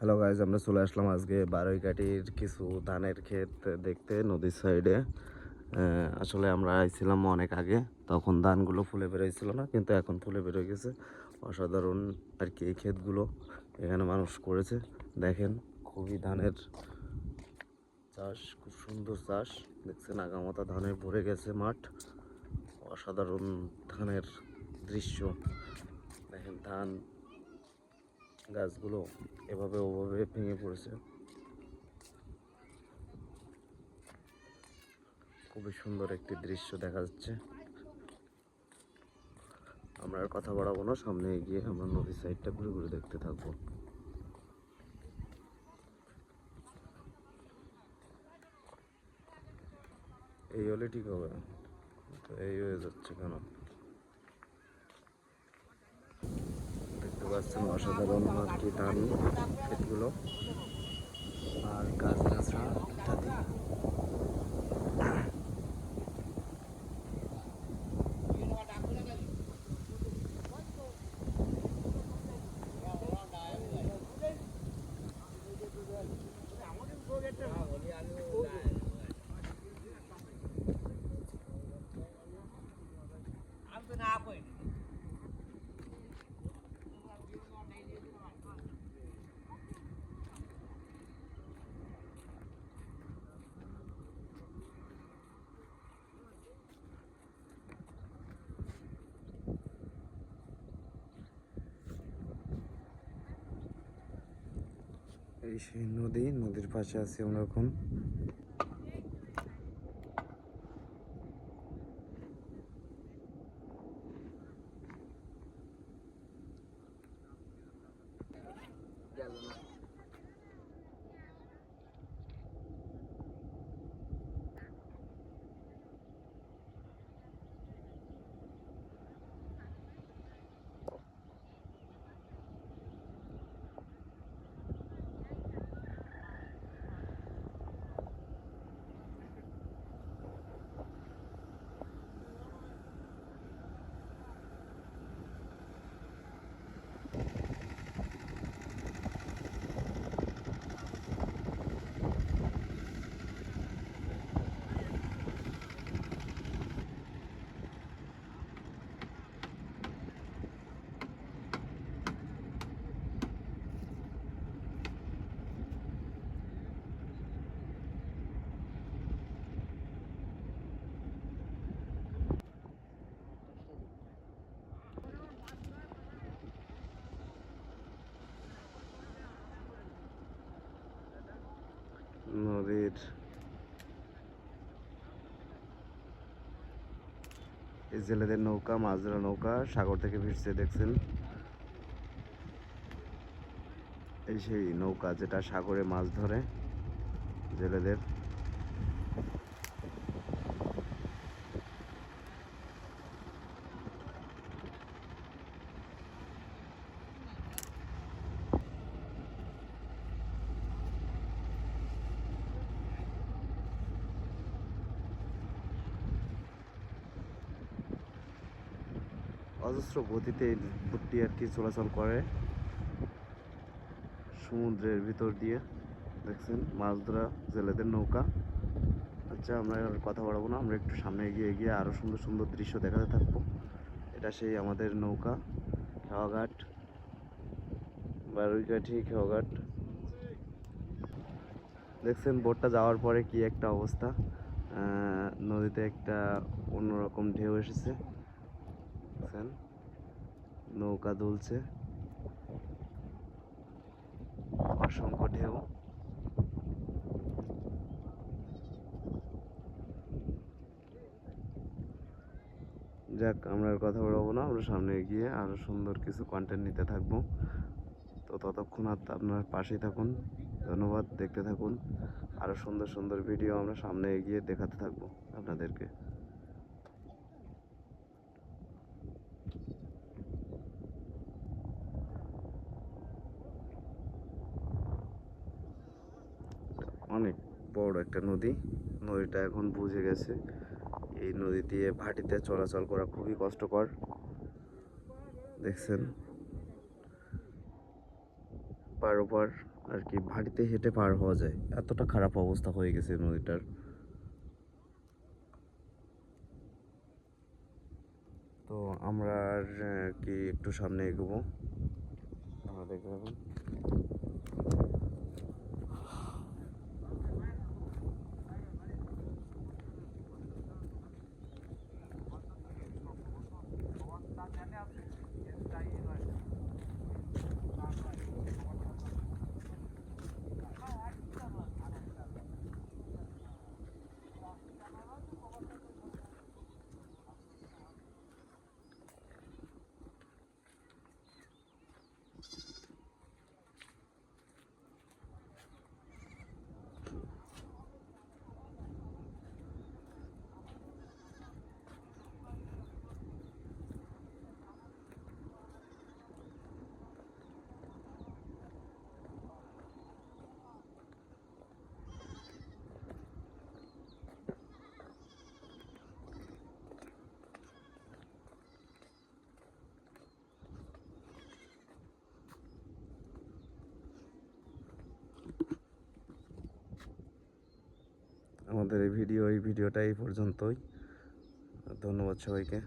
Hello guys, আমরা চলে আসলাম আজকে বারৈকাটির কিছু ধানের ক্ষেত দেখতে নদীর সাইডে। আসলে আমরা আইছিলাম অনেক আগে, তখন ধানগুলো ফুলে বেরোয়ছিল না, কিন্তু এখন ফুলে বেরোয় গেছে। অসাধারণ আর কি এই ক্ষেতগুলো এখানে মানুষ করেছে। দেখেন, খুবই ধানের চাষ, খুব সুন্দর চাষ দেখছেন। আগামাতা ধানে ভরে গেছে মাঠ। অসাধারণ ধানের দৃশ্য দেখেন। ধান গাছগুলো এভাবে ওভাবে ভেঙে পড়েছে। খুবই সুন্দর একটি দৃশ্য দেখা যাচ্ছে। আমরা আর কথা বাড়াবো না, সামনে এগিয়ে আমরা নদীর সাইডটা ঘুরে ঘুরে দেখতে থাকবো। এই হলে ঠিক হবে, তো এই হয়ে যাচ্ছে কেন? দেখতে পাচ্ছেন অসাধারণ আর কি ধান ক্ষেতগুলো আর গাছগাছরা ইত্যাদি। এই সেই নদী, নদীর পাশে আছি আমরা এখন। নদীর এই জেলেদের নৌকা, মাছ ধরা নৌকা সাগর থেকে ফিরছে দেখছেন। এই সেই নৌকা যেটা সাগরে মাছ ধরে জেলেদের। অজস্র গতিতে এই বুটটি আর কি চলাচল করে সমুদ্রের ভিতর দিয়ে। দেখছেন মাছ ধরা জেলেদের নৌকা। আচ্ছা, আমরা আর কথা বাড়াবো না, আমরা একটু সামনে এগিয়ে এগিয়ে আরও সুন্দর সুন্দর দৃশ্য দেখাতে থাকবো। এটা সেই আমাদের নৌকা, খেওয়াঘাট, বারুইকাঠি খেওয়াঘাট। দেখছেন বোটটা যাওয়ার পরে কি একটা অবস্থা। নদীতে একটা অন্যরকম ঢেউ এসেছে। দেখছেন নৌকা দুলছে, অসংখ্য ঢেউ। যাক, আমরা আর কথা বলবো না, আমরা সামনে এগিয়ে আরও সুন্দর কিছু কন্টেন্ট নিতে থাকবো। তো ততক্ষণ আপনার পাশেই থাকুন। ধন্যবাদ, দেখতে থাকুন। আরও সুন্দর সুন্দর ভিডিও আমরা সামনে এগিয়ে দেখাতে থাকবো আপনাদেরকে। অনেক বড় একটা নদী। নদীটা এখন বুঝে গেছে। এই নদী দিয়ে ভাটিতে চলাচল করা খুবই কষ্টকর। দেখছেন পার ওপার আর কি ভাটিতে হেঁটে পার হওয়া যায়, এতটা খারাপ অবস্থা হয়ে গেছে নদীটার। তো আমরা আর কি একটু সামনে এগোবো, আমরা দেখতে পাবেন। আমাদের এই ভিডিওটা এই পর্যন্তই। ধন্যবাদ সবাইকে।